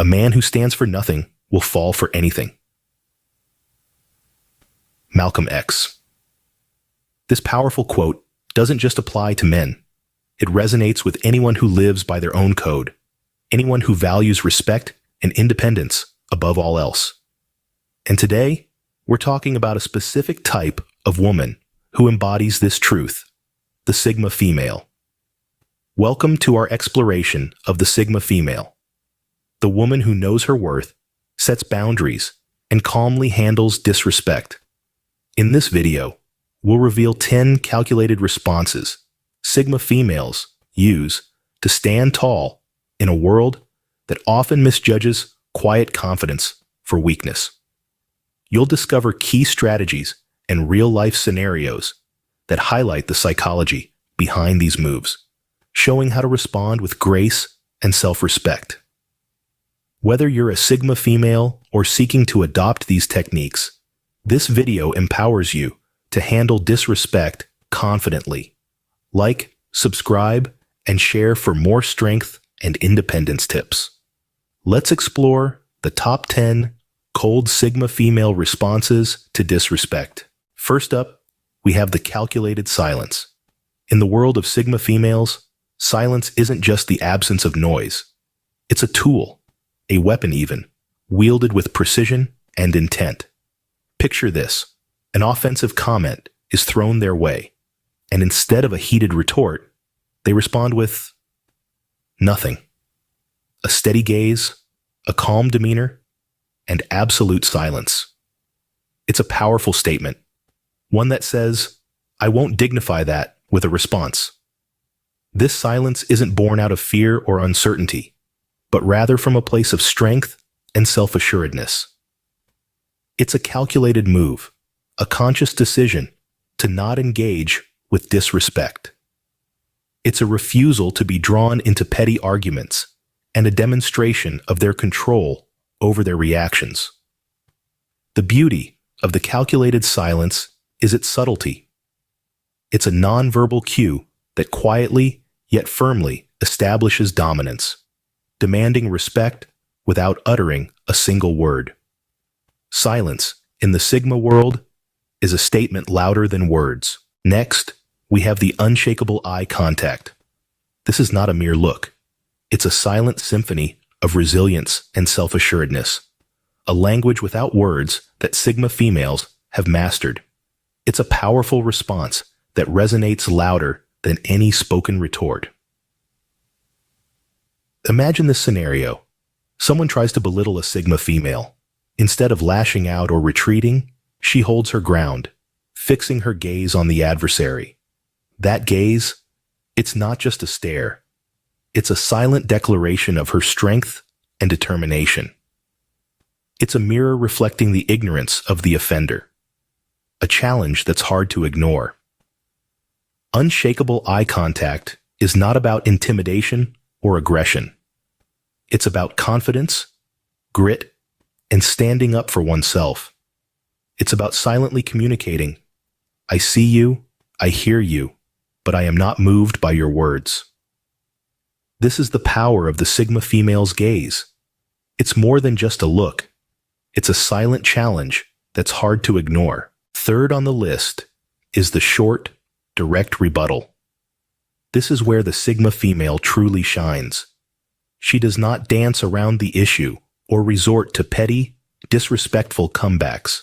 A man who stands for nothing will fall for anything. Malcolm X. This powerful quote doesn't just apply to men. It resonates with anyone who lives by their own code, anyone who values respect and independence above all else. And today, we're talking about a specific type of woman who embodies this truth, the Sigma female. Welcome to our exploration of the Sigma female, the woman who knows her worth, sets boundaries, and calmly handles disrespect. In this video, we'll reveal 10 calculated responses Sigma females use to stand tall in a world that often misjudges quiet confidence for weakness. You'll discover key strategies and real-life scenarios that highlight the psychology behind these moves, showing how to respond with grace and self-respect. Whether you're a Sigma female or seeking to adopt these techniques, this video empowers you to handle disrespect confidently. Like, subscribe, and share for more strength and independence tips. Let's explore the top 10 cold Sigma female responses to disrespect. First up, we have the calculated silence. In the world of Sigma females, silence isn't just the absence of noise. It's a tool, a weapon even, wielded with precision and intent. Picture this. An offensive comment is thrown their way, and instead of a heated retort, they respond with nothing. A steady gaze, a calm demeanor, and absolute silence. It's a powerful statement, one that says, I won't dignify that with a response. This silence isn't born out of fear or uncertainty, but rather from a place of strength and self-assuredness. It's a calculated move, a conscious decision to not engage with disrespect. It's a refusal to be drawn into petty arguments and a demonstration of their control over their reactions. The beauty of the calculated silence is its subtlety. It's a nonverbal cue that quietly yet firmly establishes dominance, demanding respect without uttering a single word. Silence in the Sigma world is a statement louder than words. Next, we have the unshakable eye contact. This is not a mere look. It's a silent symphony of resilience and self-assuredness, a language without words that Sigma females have mastered. It's a powerful response that resonates louder than any spoken retort. Imagine this scenario. Someone tries to belittle a Sigma female. Instead of lashing out or retreating, she holds her ground, fixing her gaze on the adversary. That gaze, it's not just a stare. It's a silent declaration of her strength and determination. It's a mirror reflecting the ignorance of the offender, a challenge that's hard to ignore. Unshakable eye contact is not about intimidation or aggression. It's about confidence, grit, and standing up for oneself. It's about silently communicating, I see you, I hear you, but I am not moved by your words. This is the power of the Sigma female's gaze. It's more than just a look. It's a silent challenge that's hard to ignore. Third on the list is the short, direct rebuttal. This is where the Sigma female truly shines. She does not dance around the issue or resort to petty, disrespectful comebacks.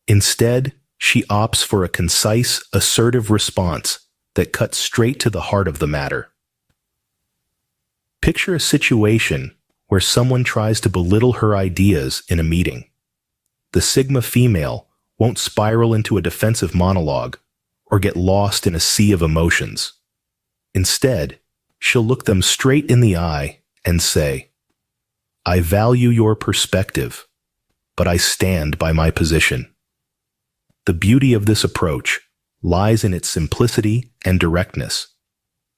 Instead, she opts for a concise, assertive response that cuts straight to the heart of the matter. Picture a situation where someone tries to belittle her ideas in a meeting. The Sigma female won't spiral into a defensive monologue or get lost in a sea of emotions. Instead, she'll look them straight in the eye and say, I value your perspective, but I stand by my position. The beauty of this approach lies in its simplicity and directness.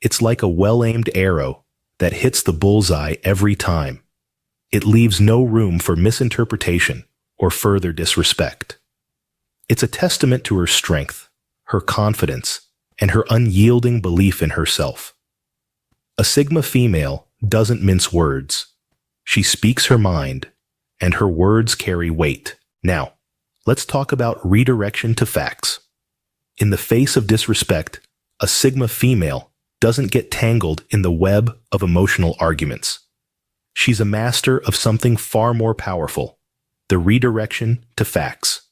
It's like a well-aimed arrow that hits the bullseye every time. It leaves no room for misinterpretation or further disrespect. It's a testament to her strength, her confidence, and her unyielding belief in herself. A Sigma female doesn't mince words. She speaks her mind, and her words carry weight. Now, let's talk about redirection to facts. In the face of disrespect, a Sigma female doesn't get tangled in the web of emotional arguments. She's a master of something far more powerful, the redirection to facts.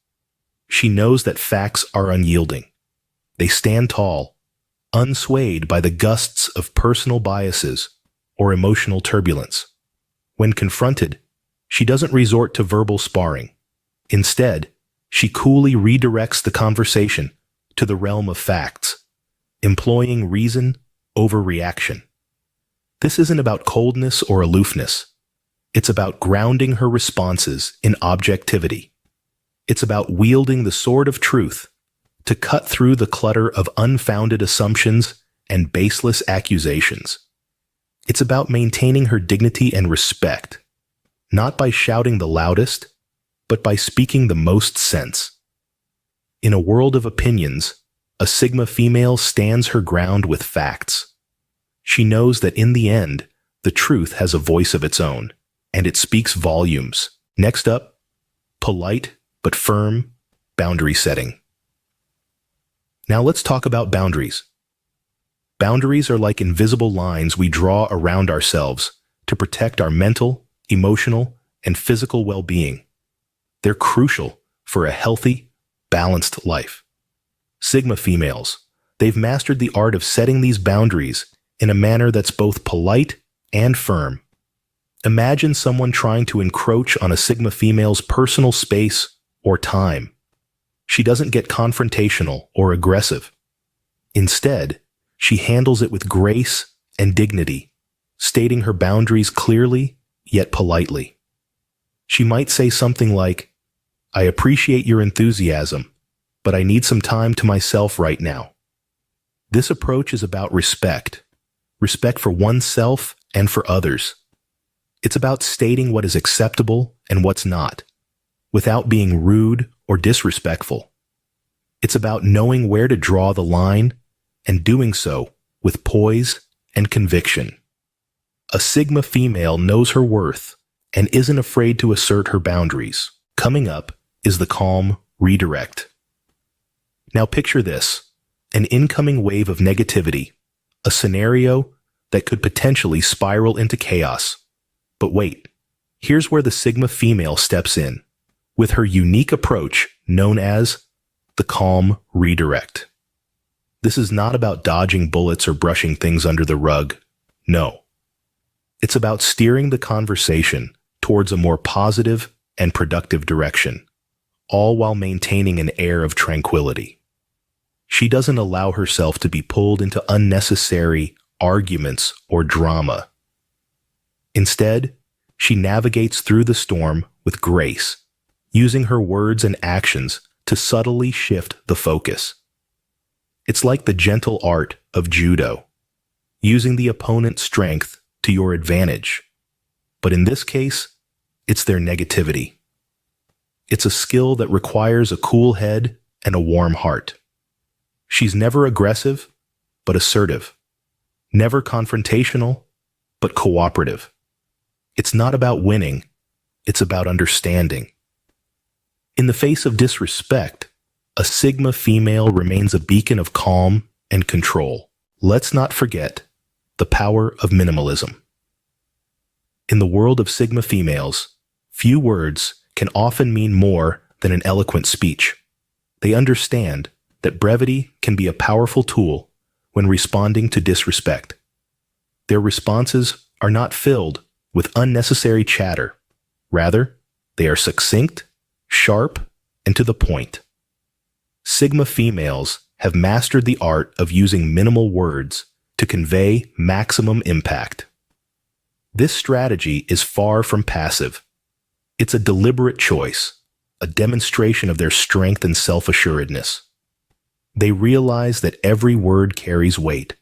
She knows that facts are unyielding. They stand tall, unswayed by the gusts of personal biases or emotional turbulence. When confronted, she doesn't resort to verbal sparring. Instead, she coolly redirects the conversation to the realm of facts, employing reason over reaction. This isn't about coldness or aloofness. It's about grounding her responses in objectivity. It's about wielding the sword of truth to cut through the clutter of unfounded assumptions and baseless accusations. It's about maintaining her dignity and respect, not by shouting the loudest, but by speaking the most sense. In a world of opinions, a Sigma female stands her ground with facts. She knows that in the end, the truth has a voice of its own, and it speaks volumes. Next up, polite but firm boundary setting. Now let's talk about boundaries. Boundaries are like invisible lines we draw around ourselves to protect our mental, emotional, and physical well-being. They're crucial for a healthy, balanced life. Sigma females, they've mastered the art of setting these boundaries in a manner that's both polite and firm. Imagine someone trying to encroach on a Sigma female's personal space or time. She doesn't get confrontational or aggressive. Instead, she handles it with grace and dignity, stating her boundaries clearly yet politely. She might say something like, "I appreciate your enthusiasm, but I need some time to myself right now." This approach is about respect for oneself and for others. It's about stating what is acceptable and what's not, without being rude or disrespectful. It's about knowing where to draw the line and doing so with poise and conviction. A Sigma female knows her worth and isn't afraid to assert her boundaries. Coming up is the calm redirect. Now picture this, an incoming wave of negativity, a scenario that could potentially spiral into chaos. But wait, here's where the Sigma female steps in, with her unique approach known as the calm redirect. This is not about dodging bullets or brushing things under the rug. No. It's about steering the conversation towards a more positive and productive direction, all while maintaining an air of tranquility. She doesn't allow herself to be pulled into unnecessary arguments or drama. Instead, she navigates through the storm with grace, using her words and actions to subtly shift the focus. It's like the gentle art of judo, using the opponent's strength to your advantage. But in this case, it's their negativity. It's a skill that requires a cool head and a warm heart. She's never aggressive, but assertive. Never confrontational, but cooperative. It's not about winning, it's about understanding. In the face of disrespect, a Sigma female remains a beacon of calm and control. Let's not forget the power of minimalism. In the world of Sigma females, few words can often mean more than an eloquent speech. They understand that brevity can be a powerful tool when responding to disrespect. Their responses are not filled with unnecessary chatter. Rather, they are succinct, sharp, and to the point. Sigma females have mastered the art of using minimal words to convey maximum impact. This strategy is far from passive. It's a deliberate choice, a demonstration of their strength and self-assuredness. They realize that every word carries weight,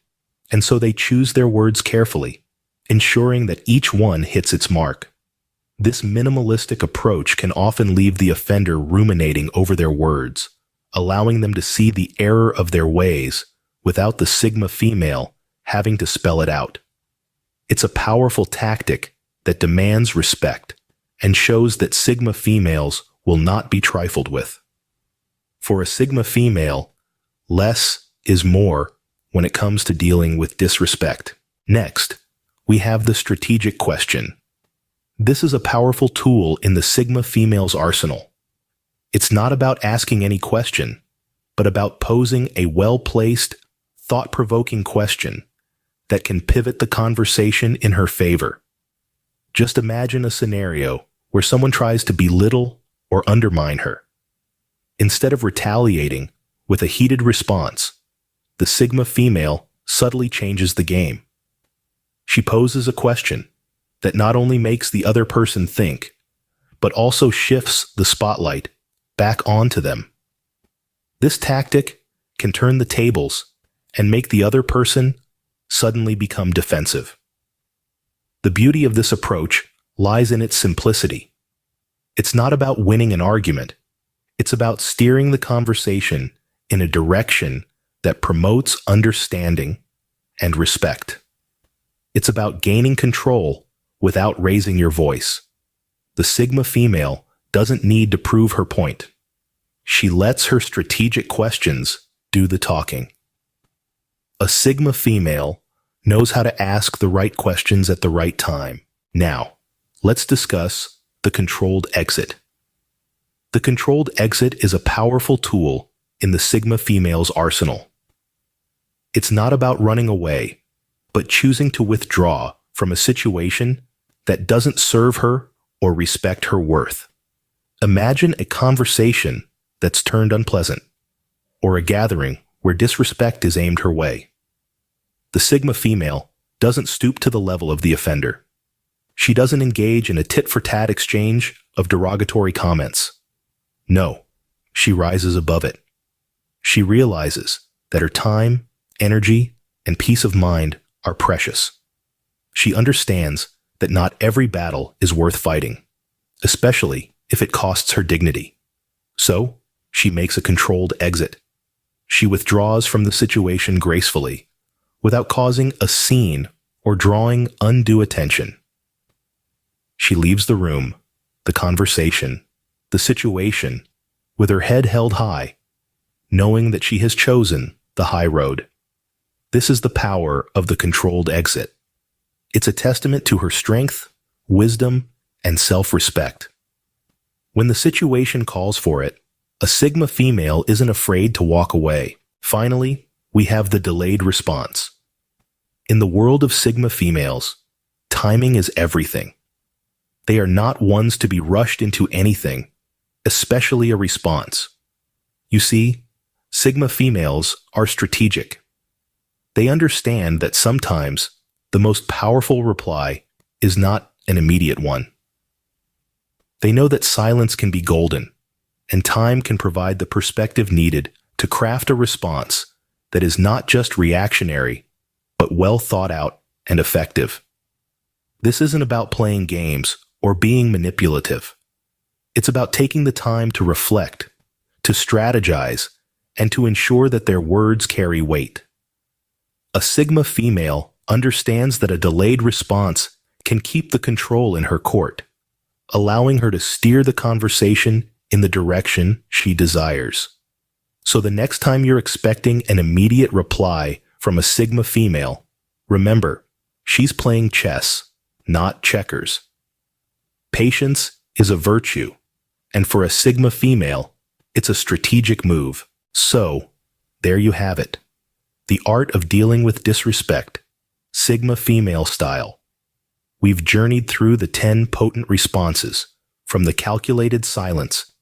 and so they choose their words carefully, ensuring that each one hits its mark. This minimalistic approach can often leave the offender ruminating over their words, allowing them to see the error of their ways without the Sigma female having to spell it out. It's a powerful tactic that demands respect and shows that Sigma females will not be trifled with. For a Sigma female, less is more when it comes to dealing with disrespect. Next, we have the strategic question. This is a powerful tool in the Sigma female's arsenal. It's not about asking any question, but about posing a well-placed, thought-provoking question that can pivot the conversation in her favor. Just imagine a scenario where someone tries to belittle or undermine her. Instead of retaliating with a heated response, the Sigma female subtly changes the game. She poses a question that not only makes the other person think, but also shifts the spotlight back onto them. This tactic can turn the tables and make the other person suddenly become defensive. The beauty of this approach lies in its simplicity. It's not about winning an argument. It's about steering the conversation in a direction that promotes understanding and respect. It's about gaining control without raising your voice. The Sigma female doesn't need to prove her point. She lets her strategic questions do the talking. A Sigma female knows how to ask the right questions at the right time. Now, let's discuss the controlled exit. The controlled exit is a powerful tool in the Sigma female's arsenal. It's not about running away, but choosing to withdraw from a situation that doesn't serve her or respect her worth. Imagine a conversation that's turned unpleasant, or a gathering where disrespect is aimed her way. The Sigma female doesn't stoop to the level of the offender. She doesn't engage in a tit-for-tat exchange of derogatory comments. No, she rises above it. She realizes that her time, energy, and peace of mind are precious. She understands that not every battle is worth fighting, especially if it costs her dignity. So, she makes a controlled exit. She withdraws from the situation gracefully, without causing a scene or drawing undue attention. She leaves the room, the conversation, the situation, with her head held high, knowing that she has chosen the high road. This is the power of the controlled exit. It's a testament to her strength, wisdom, and self-respect. When the situation calls for it, a Sigma female isn't afraid to walk away. Finally, we have the delayed response. In the world of Sigma females, timing is everything. They are not ones to be rushed into anything, especially a response. You see, Sigma females are strategic. They understand that sometimes the most powerful reply is not an immediate one. They know that silence can be golden, and time can provide the perspective needed to craft a response that is not just reactionary, but well thought out and effective. This isn't about playing games or being manipulative. It's about taking the time to reflect, to strategize, and to ensure that their words carry weight. A Sigma female understands that a delayed response can keep the control in her court, allowing her to steer the conversation in the direction she desires. So the next time you're expecting an immediate reply from a Sigma female, remember, she's playing chess, not checkers. Patience is a virtue, and for a Sigma female, it's a strategic move. So, there you have it. The art of dealing with disrespect, Sigma female style. We've journeyed through the 10 potent responses, from the calculated silence,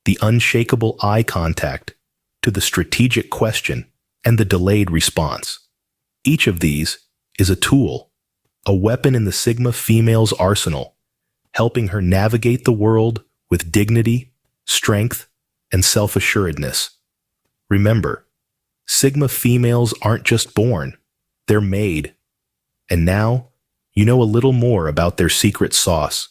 the unshakable eye contact, to the strategic question and the delayed response. Each of these is a tool, a weapon in the Sigma female's arsenal, helping her navigate the world with dignity, strength, and self-assuredness. Remember, Sigma females aren't just born, they're made. And now, you know a little more about their secret sauce.